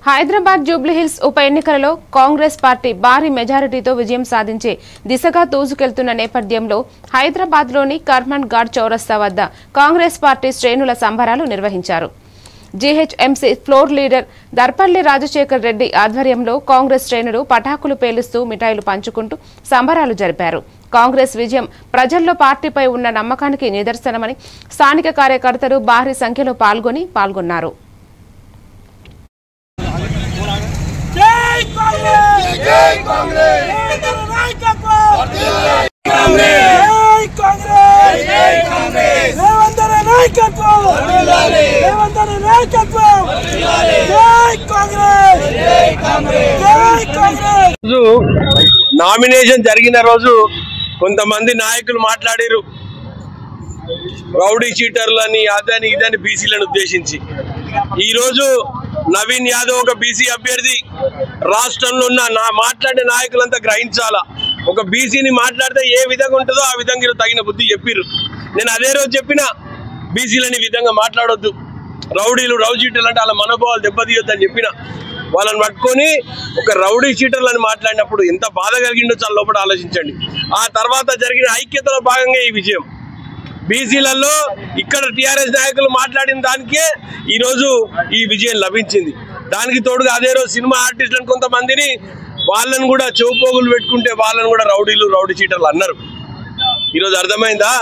హైదరాబాద్ జూబ్లీహిల్స్ ఉప ఎన్నికలలో కాంగ్రెస్ పార్టీ భారీ మెజారిటీతో విజయం సాధించే దిశగా దూసుకెళ్తున్న నేపథ్యంలో హైదరాబాద్లోని కర్మన్ ఘాట్ చౌరస్తా వద్ద కాంగ్రెస్ పార్టీ శ్రేణుల సంబరాలు నిర్వహించారు. GHMC floor leader Darpalli Rajasekhar Reddy ఆధ్వర్యంలో కాంగ్రెస్ శ్రేణులు పటాకులు పేలుస్తూ మిఠాయిలు పంచుకుంటూ సంబరాలు జరిపారు. కాంగ్రెస్ విజయం ప్రజల్లో పార్టీపై ఉన్న నమ్మకానికి నిదర్శనమని స్థానిక కార్యకర్తలు భారీ సంఖ్యలో పాల్గొన్నారు. నామినేషన్ జరిగిన రోజు కొంతమంది నాయకులు మాట్లాడారు, రౌడీ షీటర్లని అదని ఇదని బీసీలను ఉద్దేశించి. ఈ రోజు నవీన్ యాదవ్ ఒక బీసీ అభ్యర్థి. రాష్ట్రంలో ఉన్న మాట్లాడే నాయకులంతా గ్రహించాలా, ఒక బీసీని మాట్లాడితే ఏ విధంగా ఉంటుందో ఆ విధంగా తగిన బుద్ధి చెప్పిర్రు. నేను అదే రోజు చెప్పిన, బీసీలని విధంగా మాట్లాడొద్దు, రౌడీలు రౌడీ షీటర్లు అంటే వాళ్ళ మనోభావాలు దెబ్బతీయొద్దని చెప్పిన. వాళ్ళని పట్టుకొని ఒక రౌడీ షీటర్లని మాట్లాడినప్పుడు ఎంత బాధ కలిగిండో చాలా లోపల ఆలోచించండి. ఆ తర్వాత జరిగిన ఐక్యతలో భాగంగా ఈ విజయం. బీసీలలో ఇక్కడ టీఆర్ఎస్ నాయకులు మాట్లాడిన దానికే ఈరోజు ఈ విజయం లభించింది. దానికి తోడుగా అదే రోజు సినిమా ఆర్టిస్టులను కొంతమందిని వాళ్ళని కూడా చెవుపోగులు పెట్టుకుంటే వాళ్ళని కూడా రౌడీలు రౌడీ షీటర్లు అన్నారు. ఈరోజు అర్థమైందా?